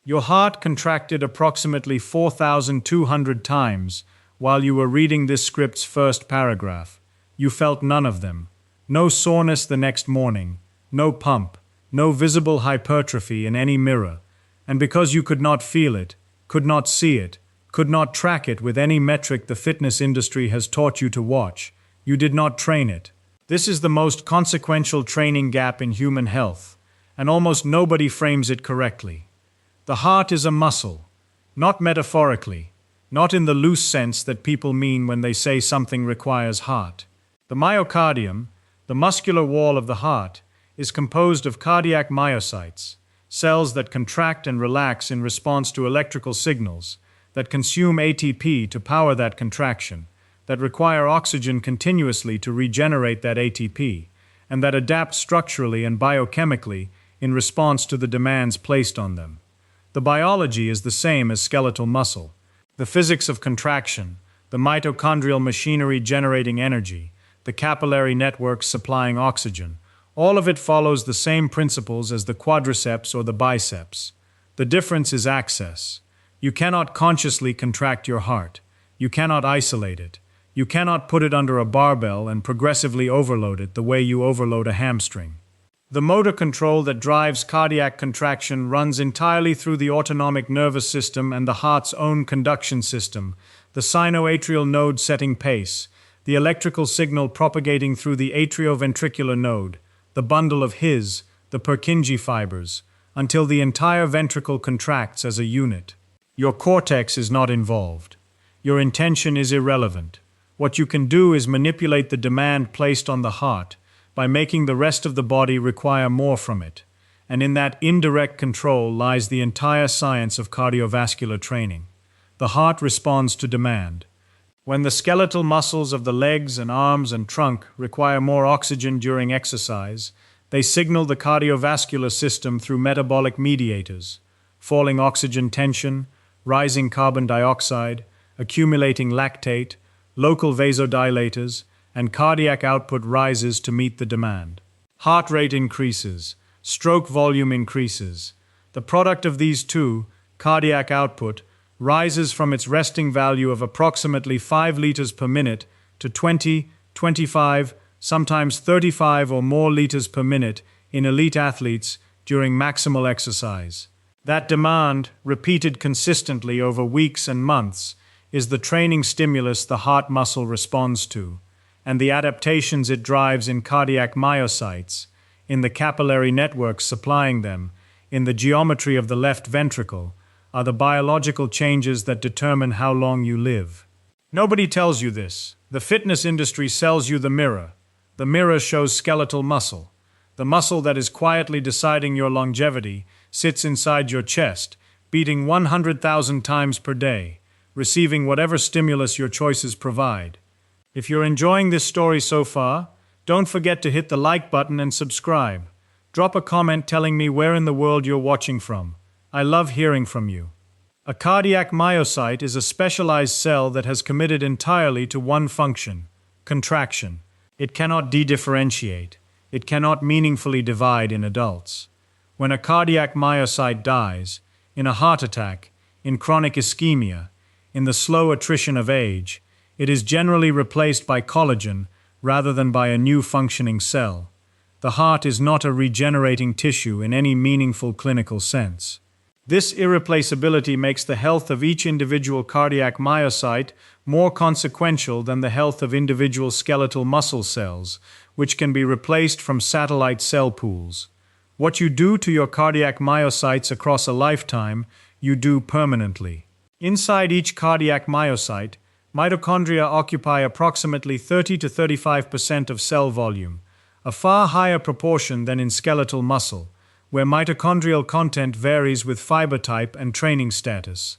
Your heart contracted approximately 4,200 times while you were reading this script's first paragraph. You felt none of them. No soreness the next morning, no pump, no visible hypertrophy in any mirror. And because you could not feel it, could not see it, could not track it with any metric the fitness industry has taught you to watch, you did not train it. This is the most consequential training gap in human health, and almost nobody frames it correctly. The heart is a muscle, not metaphorically, not in the loose sense that people mean when they say something requires heart. The myocardium, the muscular wall of the heart, is composed of cardiac myocytes, cells that contract and relax in response to electrical signals, that consume ATP to power that contraction, that require oxygen continuously to regenerate that ATP, and that adapt structurally and biochemically in response to the demands placed on them. The biology is the same as skeletal muscle. The physics of contraction, the mitochondrial machinery generating energy, the capillary networks supplying oxygen, all of it follows the same principles as the quadriceps or the biceps. The difference is access. You cannot consciously contract your heart. You cannot isolate it. You cannot put it under a barbell and progressively overload it the way you overload a hamstring. The motor control that drives cardiac contraction runs entirely through the autonomic nervous system and the heart's own conduction system, the sinoatrial node setting pace, the electrical signal propagating through the atrioventricular node, the bundle of the Purkinje fibers, until the entire ventricle contracts as a unit. Your cortex is not involved. Your intention is irrelevant. What you can do is manipulate the demand placed on the heart by making the rest of the body require more from it. And in that indirect control lies the entire science of cardiovascular training. The heart responds to demand. When the skeletal muscles of the legs and arms and trunk require more oxygen during exercise, they signal the cardiovascular system through metabolic mediators, falling oxygen tension, rising carbon dioxide, accumulating lactate, local vasodilators, and cardiac output rises to meet the demand. Heart rate increases, stroke volume increases. The product of these two, cardiac output, rises from its resting value of approximately 5 liters per minute to 20, 25, sometimes 35 or more liters per minute in elite athletes during maximal exercise. That demand, repeated consistently over weeks and months, is the training stimulus the heart muscle responds to, and the adaptations it drives in cardiac myocytes, in the capillary networks supplying them, in the geometry of the left ventricle, are the biological changes that determine how long you live. Nobody tells you this. The fitness industry sells you the mirror. The mirror shows skeletal muscle. The muscle that is quietly deciding your longevity sits inside your chest, beating 100,000 times per day, receiving whatever stimulus your choices provide. If you're enjoying this story so far, don't forget to hit the like button and subscribe. Drop a comment telling me where in the world you're watching from. I love hearing from you. A cardiac myocyte is a specialized cell that has committed entirely to one function: contraction. It cannot dedifferentiate. It cannot meaningfully divide in adults. When a cardiac myocyte dies, in a heart attack, in chronic ischemia, in the slow attrition of age, it is generally replaced by collagen rather than by a new functioning cell. The heart is not a regenerating tissue in any meaningful clinical sense. This irreplaceability makes the health of each individual cardiac myocyte more consequential than the health of individual skeletal muscle cells, which can be replaced from satellite cell pools. What you do to your cardiac myocytes across a lifetime, you do permanently. Inside each cardiac myocyte, mitochondria occupy approximately 30 to 35% of cell volume, a far higher proportion than in skeletal muscle, where mitochondrial content varies with fiber type and training status.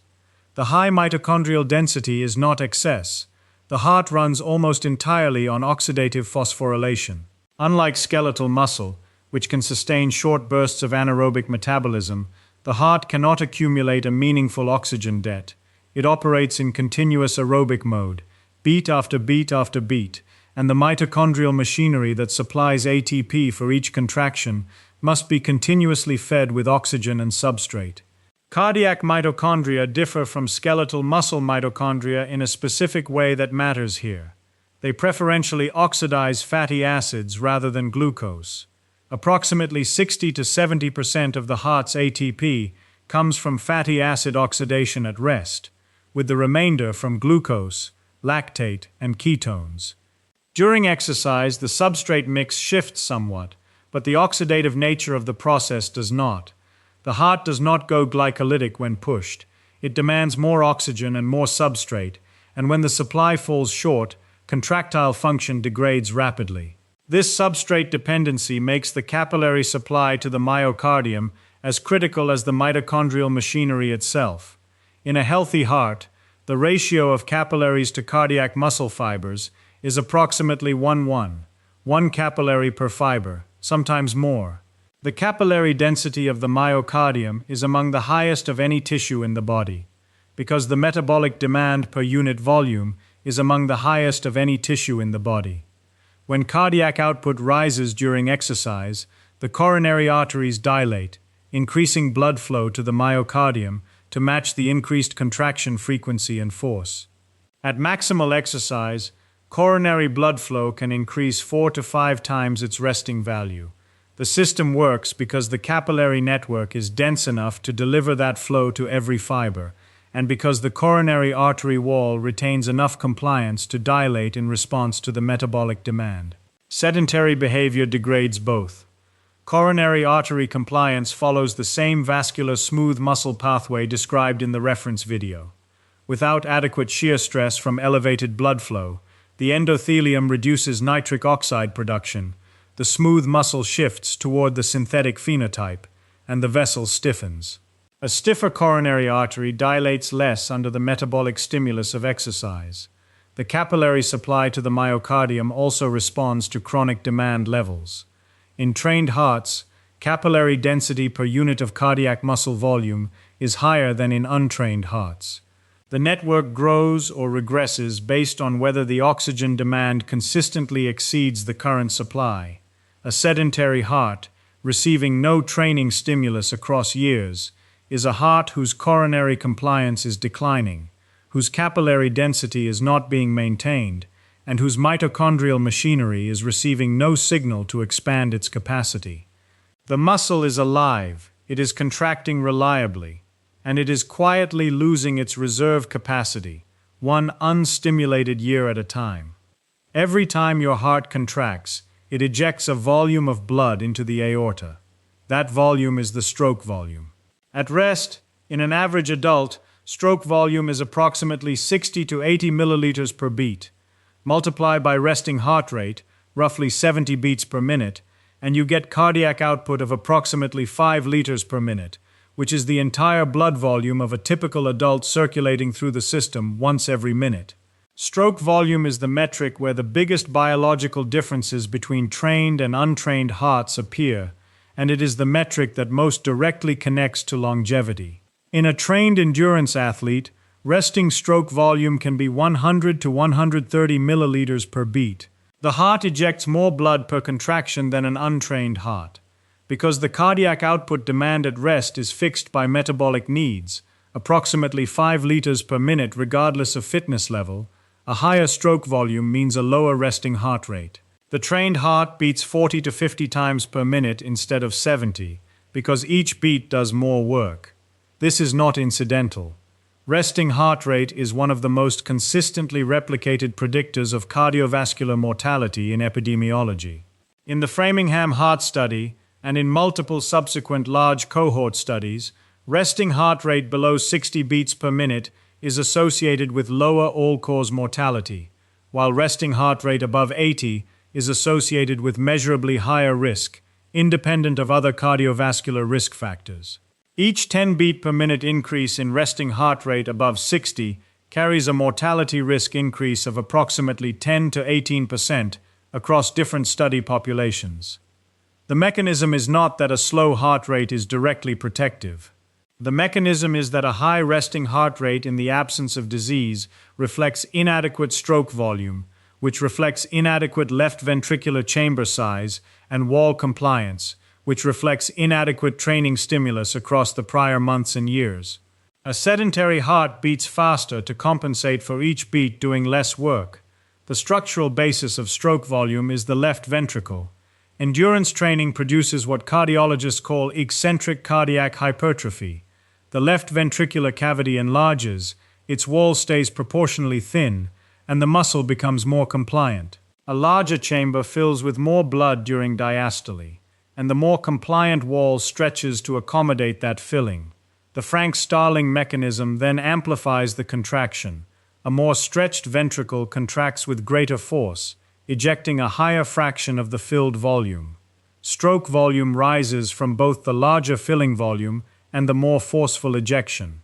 The high mitochondrial density is not excess. The heart runs almost entirely on oxidative phosphorylation. Unlike skeletal muscle, which can sustain short bursts of anaerobic metabolism, the heart cannot accumulate a meaningful oxygen debt. It operates in continuous aerobic mode, beat after beat after beat, and the mitochondrial machinery that supplies ATP for each contraction must be continuously fed with oxygen and substrate. Cardiac mitochondria differ from skeletal muscle mitochondria in a specific way that matters here. They preferentially oxidize fatty acids rather than glucose. Approximately 60 to 70% of the heart's ATP comes from fatty acid oxidation at rest, with the remainder from glucose, lactate, and ketones. During exercise, the substrate mix shifts somewhat, but the oxidative nature of the process does not. The heart does not go glycolytic when pushed. It demands more oxygen and more substrate, and when the supply falls short, contractile function degrades rapidly. This substrate dependency makes the capillary supply to the myocardium as critical as the mitochondrial machinery itself. In a healthy heart, the ratio of capillaries to cardiac muscle fibers is approximately 1:1, one capillary per fiber, sometimes more. The capillary density of the myocardium is among the highest of any tissue in the body, because the metabolic demand per unit volume is among the highest of any tissue in the body. When cardiac output rises during exercise, the coronary arteries dilate, increasing blood flow to the myocardium to match the increased contraction frequency and force. At maximal exercise, coronary blood flow can increase 4 to 5 times its resting value. The system works because the capillary network is dense enough to deliver that flow to every fiber, and because the coronary artery wall retains enough compliance to dilate in response to the metabolic demand. Sedentary behavior degrades both. Coronary artery compliance follows the same vascular smooth muscle pathway described in the reference video. Without adequate shear stress from elevated blood flow, the endothelium reduces nitric oxide production, the smooth muscle shifts toward the synthetic phenotype, and the vessel stiffens. A stiffer coronary artery dilates less under the metabolic stimulus of exercise. The capillary supply to the myocardium also responds to chronic demand levels. In trained hearts, capillary density per unit of cardiac muscle volume is higher than in untrained hearts. The network grows or regresses based on whether the oxygen demand consistently exceeds the current supply. A sedentary heart, receiving no training stimulus across years, is a heart whose coronary compliance is declining, whose capillary density is not being maintained, and whose mitochondrial machinery is receiving no signal to expand its capacity. The muscle is alive, it is contracting reliably, and it is quietly losing its reserve capacity, one unstimulated year at a time. Every time your heart contracts, it ejects a volume of blood into the aorta. That volume is the stroke volume. At rest, in an average adult, stroke volume is approximately 60 to 80 milliliters per beat. Multiply by resting heart rate, roughly 70 beats per minute, and you get cardiac output of approximately 5 liters per minute, which is the entire blood volume of a typical adult circulating through the system once every minute. Stroke volume is the metric where the biggest biological differences between trained and untrained hearts appear, and it is the metric that most directly connects to longevity. In a trained endurance athlete, resting stroke volume can be 100 to 130 milliliters per beat. The heart ejects more blood per contraction than an untrained heart. Because the cardiac output demand at rest is fixed by metabolic needs, approximately 5 liters per minute regardless of fitness level, a higher stroke volume means a lower resting heart rate. The trained heart beats 40 to 50 times per minute instead of 70, because each beat does more work. This is not incidental. Resting heart rate is one of the most consistently replicated predictors of cardiovascular mortality in epidemiology. In the Framingham Heart Study, and in multiple subsequent large cohort studies, resting heart rate below 60 beats per minute is associated with lower all-cause mortality, while resting heart rate above 80 is associated with measurably higher risk, independent of other cardiovascular risk factors. Each 10 beat per minute increase in resting heart rate above 60 carries a mortality risk increase of approximately 10 to 18% across different study populations. The mechanism is not that a slow heart rate is directly protective. The mechanism is that a high resting heart rate in the absence of disease reflects inadequate stroke volume, which reflects inadequate left ventricular chamber size and wall compliance, which reflects inadequate training stimulus across the prior months and years. A sedentary heart beats faster to compensate for each beat doing less work. The structural basis of stroke volume is the left ventricle. Endurance training produces what cardiologists call eccentric cardiac hypertrophy. The left ventricular cavity enlarges, its wall stays proportionally thin, and the muscle becomes more compliant. A larger chamber fills with more blood during diastole, and the more compliant wall stretches to accommodate that filling. The Frank-Starling mechanism then amplifies the contraction. A more stretched ventricle contracts with greater force, ejecting a higher fraction of the filled volume. Stroke volume rises from both the larger filling volume and the more forceful ejection.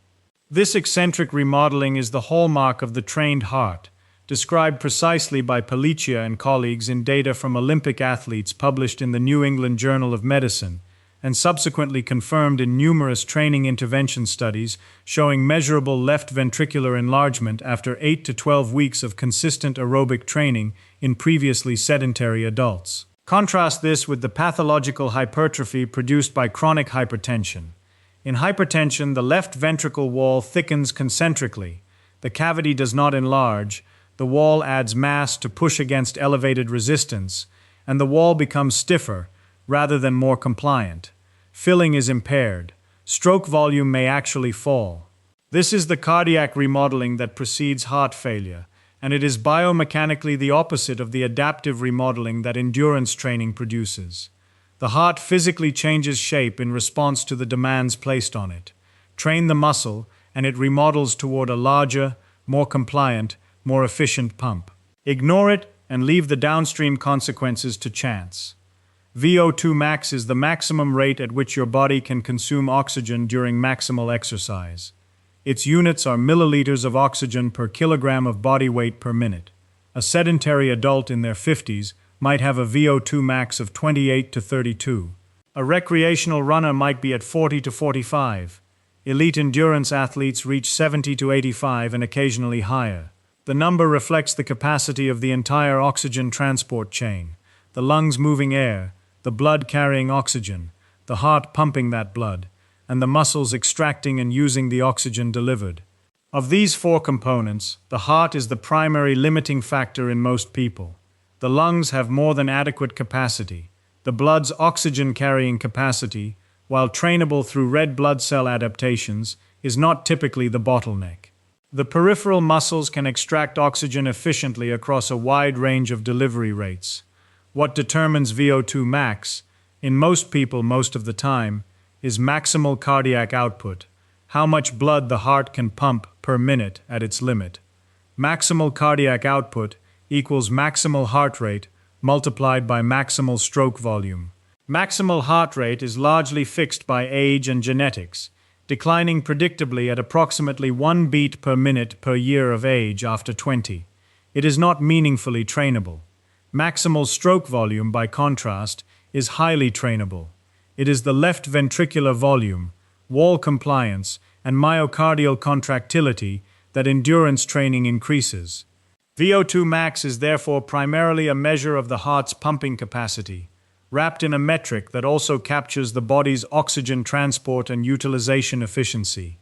This eccentric remodeling is the hallmark of the trained heart, described precisely by Pelliccia and colleagues in data from Olympic athletes published in the New England Journal of Medicine, and subsequently confirmed in numerous training intervention studies showing measurable left ventricular enlargement after 8 to 12 weeks of consistent aerobic training in previously sedentary adults. Contrast this with the pathological hypertrophy produced by chronic hypertension. In hypertension, the left ventricle wall thickens concentrically. The cavity does not enlarge, the wall adds mass to push against elevated resistance, and the wall becomes stiffer rather than more compliant. Filling is impaired. Stroke volume may actually fall. This is the cardiac remodeling that precedes heart failure, and it is biomechanically the opposite of the adaptive remodeling that endurance training produces. The heart physically changes shape in response to the demands placed on it. Train the muscle, and it remodels toward a larger, more compliant, more efficient pump. Ignore it and leave the downstream consequences to chance. VO2 max is the maximum rate at which your body can consume oxygen during maximal exercise. Its units are milliliters of oxygen per kilogram of body weight per minute. A sedentary adult in their 50s might have a VO2 max of 28 to 32. A recreational runner might be at 40 to 45. Elite endurance athletes reach 70 to 85 and occasionally higher. The number reflects the capacity of the entire oxygen transport chain, the lungs moving air, the blood carrying oxygen, the heart pumping that blood, and the muscles extracting and using the oxygen delivered. Of these four components, the heart is the primary limiting factor in most people. The lungs have more than adequate capacity. The blood's oxygen-carrying capacity, while trainable through red blood cell adaptations, is not typically the bottleneck. The peripheral muscles can extract oxygen efficiently across a wide range of delivery rates. What determines VO2 max, in most people most of the time, is maximal cardiac output, how much blood the heart can pump per minute at its limit. Maximal cardiac output equals maximal heart rate multiplied by maximal stroke volume. Maximal heart rate is largely fixed by age and genetics, declining predictably at approximately 1 beat per minute per year of age after 20. It is not meaningfully trainable. Maximal stroke volume, by contrast, is highly trainable. It is the left ventricular volume, wall compliance, and myocardial contractility that endurance training increases. VO2 max is therefore primarily a measure of the heart's pumping capacity, wrapped in a metric that also captures the body's oxygen transport and utilization efficiency.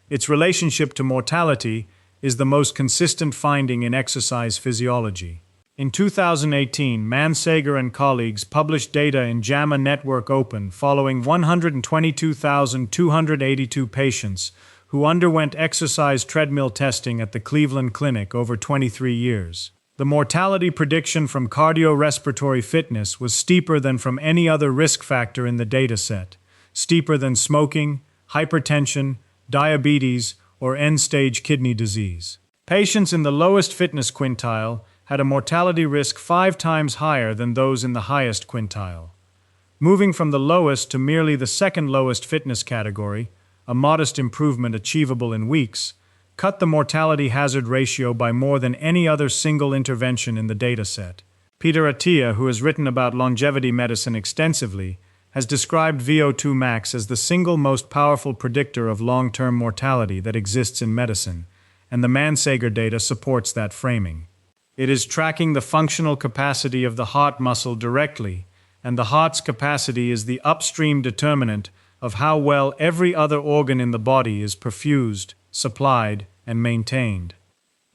Its relationship to mortality is the most consistent finding in exercise physiology. In 2018, Mansager and colleagues published data in JAMA Network Open following 122,282 patients who underwent exercise treadmill testing at the Cleveland Clinic over 23 years. The mortality prediction from cardiorespiratory fitness was steeper than from any other risk factor in the dataset, steeper than smoking, hypertension, diabetes, or end-stage kidney disease. Patients in the lowest fitness quintile had a mortality risk 5 times higher than those in the highest quintile. Moving from the lowest to merely the second lowest fitness category, a modest improvement achievable in weeks, cut the mortality hazard ratio by more than any other single intervention in the dataset. Peter Attia, who has written about longevity medicine extensively, has described VO2 max as the single most powerful predictor of long-term mortality that exists in medicine, and the Mansager data supports that framing. It is tracking the functional capacity of the heart muscle directly, and the heart's capacity is the upstream determinant of how well every other organ in the body is perfused, supplied, and maintained.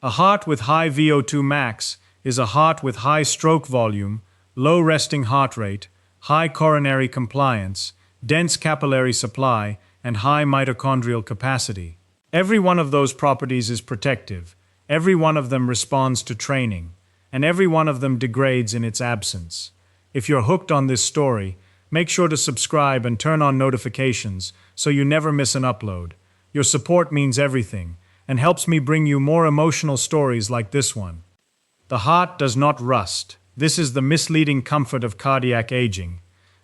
A heart with high VO2 max is a heart with high stroke volume, low resting heart rate, high coronary compliance, dense capillary supply, and high mitochondrial capacity. Every one of those properties is protective, every one of them responds to training, and every one of them degrades in its absence. If you're hooked on this story, make sure to subscribe and turn on notifications so you never miss an upload. Your support means everything and helps me bring you more emotional stories like this one. The heart does not rust. This is the misleading comfort of cardiac aging.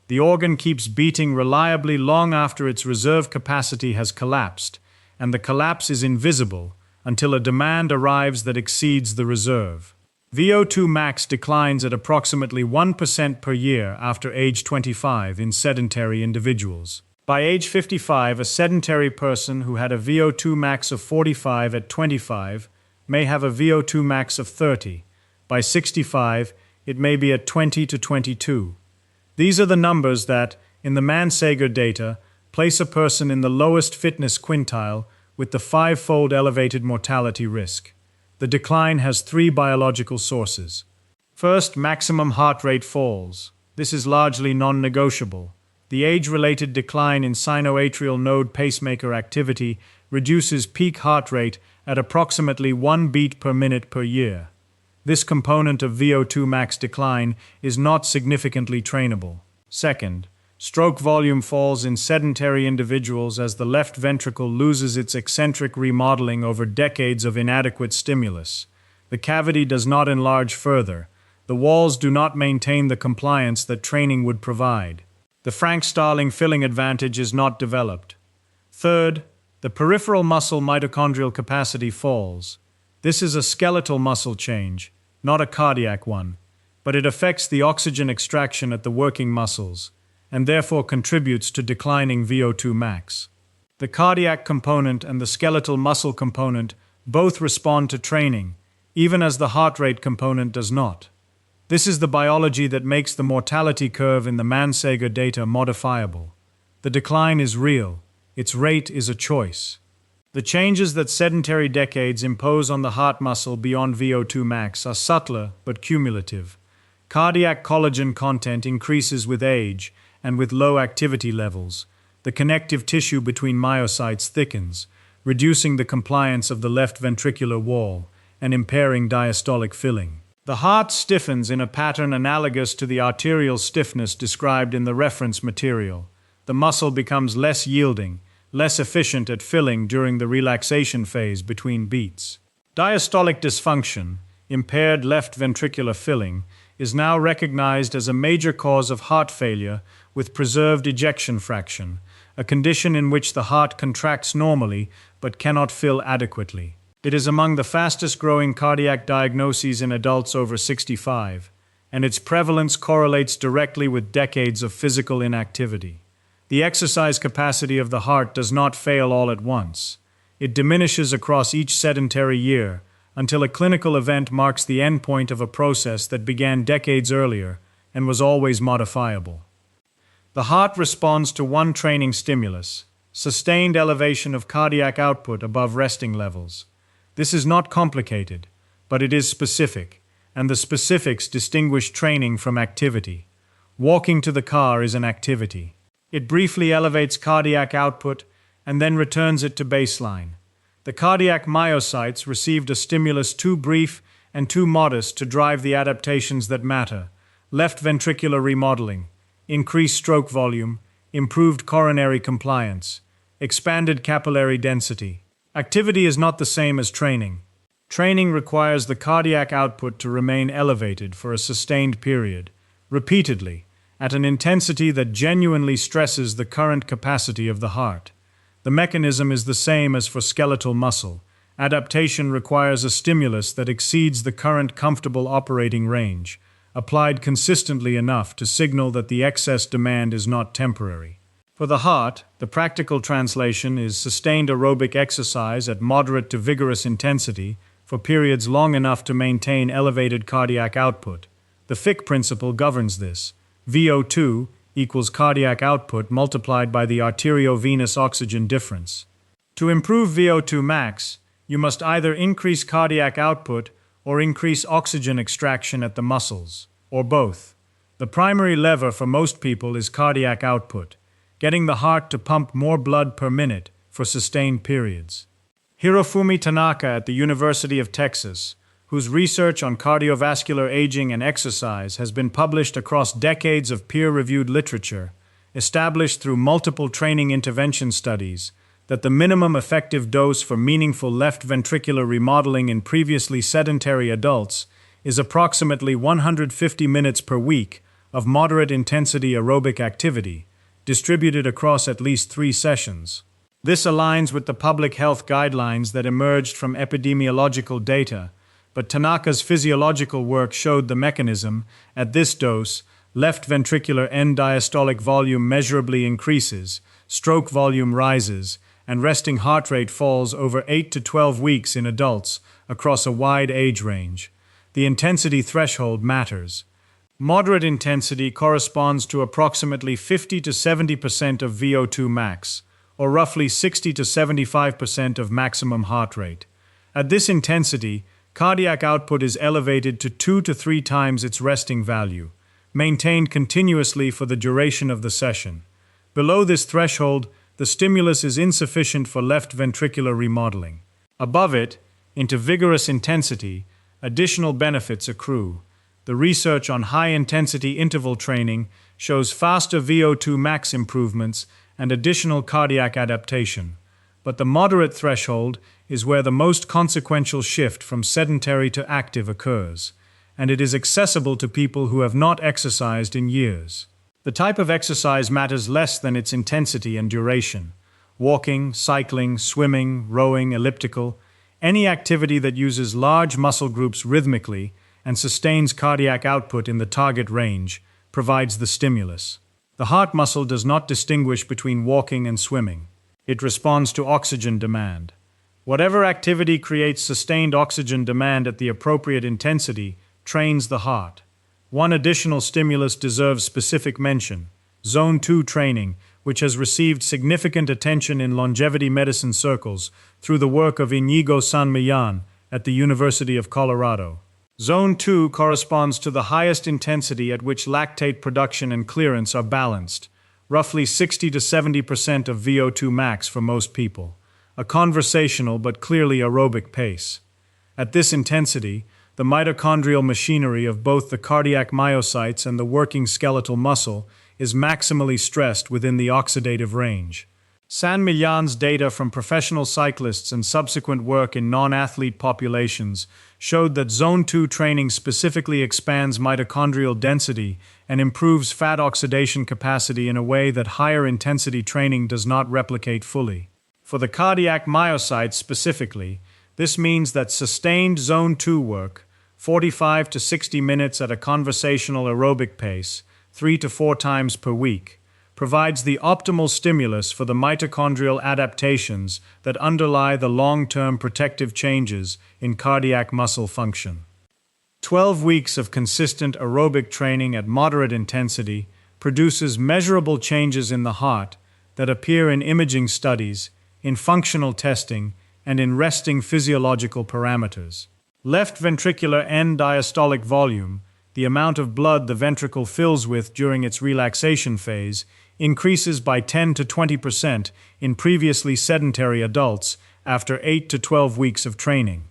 The organ keeps beating reliably long after its reserve capacity has collapsed, and the collapse is invisible until a demand arrives that exceeds the reserve. VO2 max declines at approximately 1% per year after age 25 in sedentary individuals. By age 55, a sedentary person who had a VO2 max of 45 at 25 may have a VO2 max of 30. By 65, it may be at 20 to 22. These are the numbers that, in the Mann-Sager data, place a person in the lowest fitness quintile with the 5-fold elevated mortality risk. The decline has 3 biological sources. First, maximum heart rate falls. This is largely non-negotiable. The age-related decline in sinoatrial node pacemaker activity reduces peak heart rate at approximately 1 beat per minute per year. This component of VO2 max decline is not significantly trainable. Second, stroke volume falls in sedentary individuals as the left ventricle loses its eccentric remodeling over decades of inadequate stimulus. The cavity does not enlarge further. The walls do not maintain the compliance that training would provide. The Frank-Starling filling advantage is not developed. Third, the peripheral muscle mitochondrial capacity falls. This is a skeletal muscle change, not a cardiac one, but it affects the oxygen extraction at the working muscles, and therefore contributes to declining VO2 max. The cardiac component and the skeletal muscle component both respond to training, even as the heart rate component does not. This is the biology that makes the mortality curve in the Mann-Sager data modifiable. The decline is real. Its rate is a choice. The changes that sedentary decades impose on the heart muscle beyond VO2 max are subtler but cumulative. Cardiac collagen content increases with age and with low activity levels. The connective tissue between myocytes thickens, reducing the compliance of the left ventricular wall and impairing diastolic filling. The heart stiffens in a pattern analogous to the arterial stiffness described in the reference material. The muscle becomes less yielding, less efficient at filling during the relaxation phase between beats. Diastolic dysfunction, impaired left ventricular filling, is now recognized as a major cause of heart failure with preserved ejection fraction, a condition in which the heart contracts normally but cannot fill adequately. It is among the fastest-growing cardiac diagnoses in adults over 65, and its prevalence correlates directly with decades of physical inactivity. The exercise capacity of the heart does not fail all at once. It diminishes across each sedentary year until a clinical event marks the endpoint of a process that began decades earlier and was always modifiable. The heart responds to one training stimulus, sustained elevation of cardiac output above resting levels. This is not complicated, but it is specific, and the specifics distinguish training from activity. Walking to the car is an activity. It briefly elevates cardiac output and then returns it to baseline. The cardiac myocytes received a stimulus too brief and too modest to drive the adaptations that matter: left ventricular remodeling, increased stroke volume, improved coronary compliance, expanded capillary density. Activity is not the same as training. Training requires the cardiac output to remain elevated for a sustained period, repeatedly, at an intensity that genuinely stresses the current capacity of the heart. The mechanism is the same as for skeletal muscle. Adaptation requires a stimulus that exceeds the current comfortable operating range, applied consistently enough to signal that the excess demand is not temporary. For the heart, the practical translation is sustained aerobic exercise at moderate to vigorous intensity for periods long enough to maintain elevated cardiac output. The Fick principle governs this. VO2 equals cardiac output multiplied by the arteriovenous oxygen difference. To improve VO2 max, you must either increase cardiac output or increase oxygen extraction at the muscles, or both. The primary lever for most people is cardiac output, getting the heart to pump more blood per minute for sustained periods. Hirofumi Tanaka at the University of Texas, whose research on cardiovascular aging and exercise has been published across decades of peer-reviewed literature, established through multiple training intervention studies that the minimum effective dose for meaningful left ventricular remodeling in previously sedentary adults is approximately 150 minutes per week of moderate-intensity aerobic activity, distributed across at least 3 sessions. This aligns with the public health guidelines that emerged from epidemiological data, but Tanaka's physiological work showed the mechanism. At this dose, left ventricular end diastolic volume measurably increases, stroke volume rises, and resting heart rate falls over 8 to 12 weeks in adults across a wide age range. The intensity threshold matters. Moderate intensity corresponds to approximately 50 to 70% of VO2 max, or roughly 60 to 75% of maximum heart rate. At this intensity, cardiac output is elevated to 2 to 3 times its resting value, maintained continuously for the duration of the session. Below this threshold, the stimulus is insufficient for left ventricular remodeling. Above it, into vigorous intensity, additional benefits accrue. The research on high-intensity interval training shows faster VO2 max improvements and additional cardiac adaptation. But the moderate threshold is where the most consequential shift from sedentary to active occurs, and it is accessible to people who have not exercised in years. The type of exercise matters less than its intensity and duration. Walking, cycling, swimming, rowing, elliptical, any activity that uses large muscle groups rhythmically and sustains cardiac output in the target range provides the stimulus. The heart muscle does not distinguish between walking and swimming. It responds to oxygen demand. Whatever activity creates sustained oxygen demand at the appropriate intensity trains the heart. One additional stimulus deserves specific mention: Zone 2 training, which has received significant attention in longevity medicine circles through the work of Iñigo San Millán at the University of Colorado. Zone 2 corresponds to the highest intensity at which lactate production and clearance are balanced, roughly 60 to 70% of VO2 max for most people, a conversational but clearly aerobic pace. At this intensity, the mitochondrial machinery of both the cardiac myocytes and the working skeletal muscle is maximally stressed within the oxidative range. San Millán's data from professional cyclists and subsequent work in non-athlete populations showed that Zone 2 training specifically expands mitochondrial density and improves fat oxidation capacity in a way that higher intensity training does not replicate fully. For the cardiac myocytes specifically, this means that sustained Zone 2 work, 45 to 60 minutes at a conversational aerobic pace, 3 to 4 times per week, provides the optimal stimulus for the mitochondrial adaptations that underlie the long-term protective changes in cardiac muscle function. 12 weeks of consistent aerobic training at moderate intensity produces measurable changes in the heart that appear in imaging studies, in functional testing, and in resting physiological parameters. Left ventricular end diastolic volume, the amount of blood the ventricle fills with during its relaxation phase, increases by 10 to 20% in previously sedentary adults after 8 to 12 weeks of training.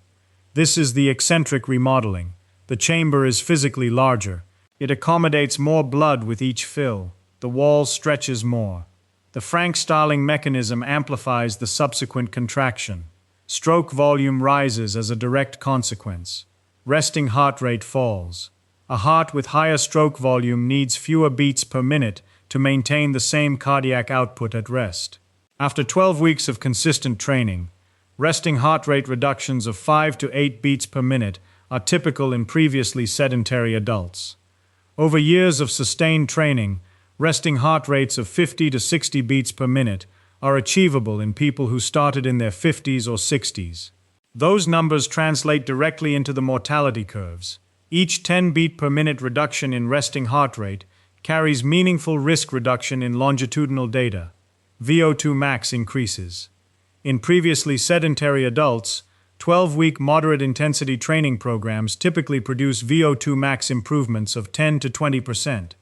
This is the eccentric remodeling. The chamber is physically larger. It accommodates more blood with each fill. The wall stretches more. The Frank-Starling mechanism amplifies the subsequent contraction. Stroke volume rises as a direct consequence. Resting heart rate falls. A heart with higher stroke volume needs fewer beats per minute to maintain the same cardiac output at rest. After 12 weeks of consistent training, resting heart rate reductions of 5 to 8 beats per minute are typical in previously sedentary adults. Over years of sustained training, resting heart rates of 50 to 60 beats per minute are achievable in people who started in their 50s or 60s. Those numbers translate directly into the mortality curves. Each 10 beat per minute reduction in resting heart rate carries meaningful risk reduction in longitudinal data. VO2 max increases. In previously sedentary adults, 12-week moderate-intensity training programs typically produce VO2 max improvements of 10 to 20%.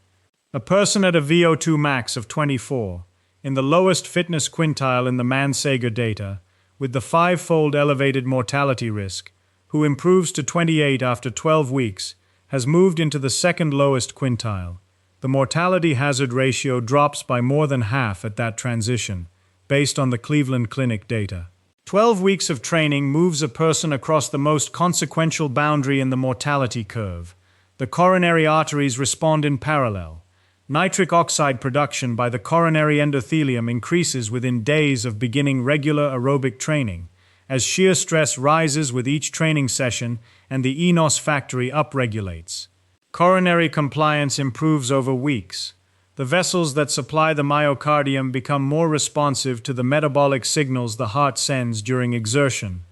A person at a VO2 max of 24, in the lowest fitness quintile in the Mann-Sager data, with the 5-fold elevated mortality risk, who improves to 28 after 12 weeks, has moved into the second lowest quintile. The mortality hazard ratio drops by more than half at that transition, based on the Cleveland Clinic data. 12 weeks of training moves a person across the most consequential boundary in the mortality curve. The coronary arteries respond in parallel. Nitric oxide production by the coronary endothelium increases within days of beginning regular aerobic training, as shear stress rises with each training session and the eNOS factory upregulates. Coronary compliance improves over weeks. The vessels that supply the myocardium become more responsive to the metabolic signals the heart sends during exertion,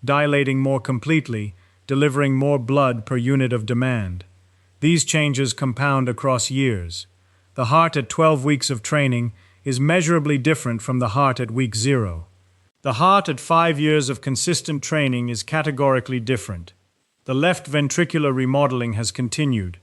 dilating more completely, delivering more blood per unit of demand. These changes compound across years. The heart at 12 weeks of training is measurably different from the heart at week 0. The heart at 5 years of consistent training is categorically different. The left ventricular remodeling has continued.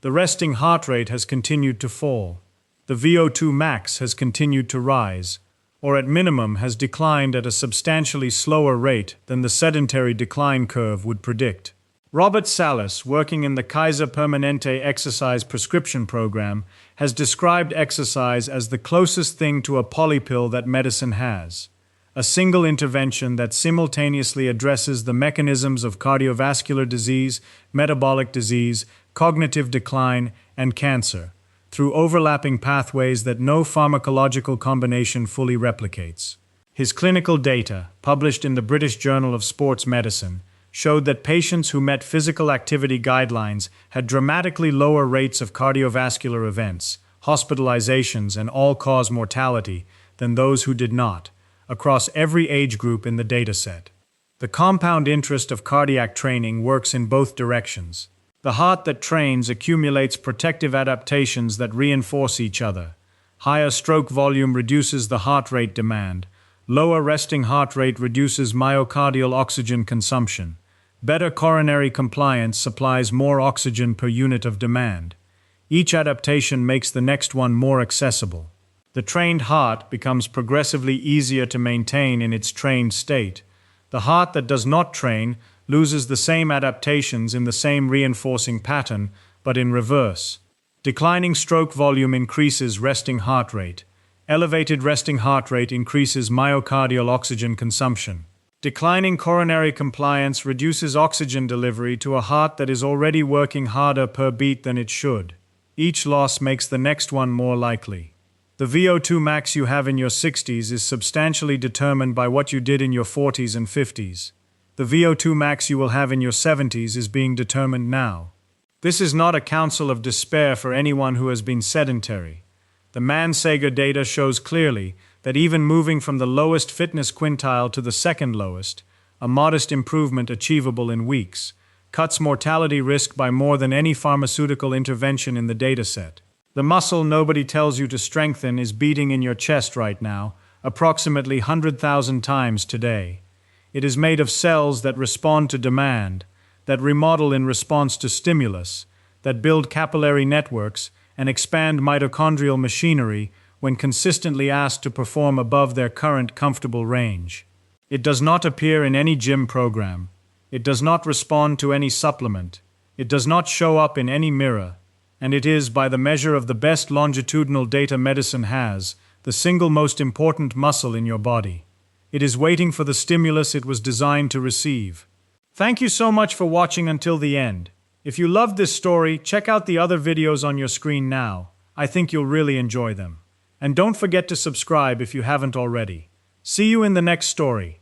The resting heart rate has continued to fall. The VO2 max has continued to rise, or at minimum has declined at a substantially slower rate than the sedentary decline curve would predict. Robert Salas, working in the Kaiser Permanente exercise prescription program, has described exercise as the closest thing to a polypill that medicine has. A single intervention that simultaneously addresses the mechanisms of cardiovascular disease, metabolic disease, cognitive decline, and cancer, through overlapping pathways that no pharmacological combination fully replicates. His clinical data, published in the British Journal of Sports Medicine, showed that patients who met physical activity guidelines had dramatically lower rates of cardiovascular events, hospitalizations, and all-cause mortality than those who did not, across every age group in the dataset. The compound interest of cardiac training works in both directions. The heart that trains accumulates protective adaptations that reinforce each other. Higher stroke volume reduces the heart rate demand. Lower resting heart rate reduces myocardial oxygen consumption. Better coronary compliance supplies more oxygen per unit of demand. Each adaptation makes the next one more accessible. The trained heart becomes progressively easier to maintain in its trained state. The heart that does not train loses the same adaptations in the same reinforcing pattern, but in reverse. Declining stroke volume increases resting heart rate. Elevated resting heart rate increases myocardial oxygen consumption. Declining coronary compliance reduces oxygen delivery to a heart that is already working harder per beat than it should. Each loss makes the next one more likely. The VO2 max you have in your 60s is substantially determined by what you did in your 40s and 50s. The VO2 max you will have in your 70s is being determined now. This is not a counsel of despair for anyone who has been sedentary. The Mann-Sager data shows clearly that even moving from the lowest fitness quintile to the second lowest, a modest improvement achievable in weeks, cuts mortality risk by more than any pharmaceutical intervention in the dataset. The muscle nobody tells you to strengthen is beating in your chest right now, approximately 100,000 times today. It is made of cells that respond to demand, that remodel in response to stimulus, that build capillary networks and expand mitochondrial machinery when consistently asked to perform above their current comfortable range. It does not appear in any gym program. It does not respond to any supplement. It does not show up in any mirror. And it is, by the measure of the best longitudinal data medicine has, the single most important muscle in your body. It is waiting for the stimulus it was designed to receive. Thank you so much for watching until the end. If you loved this story, check out the other videos on your screen now. I think you'll really enjoy them. And don't forget to subscribe if you haven't already. See you in the next story.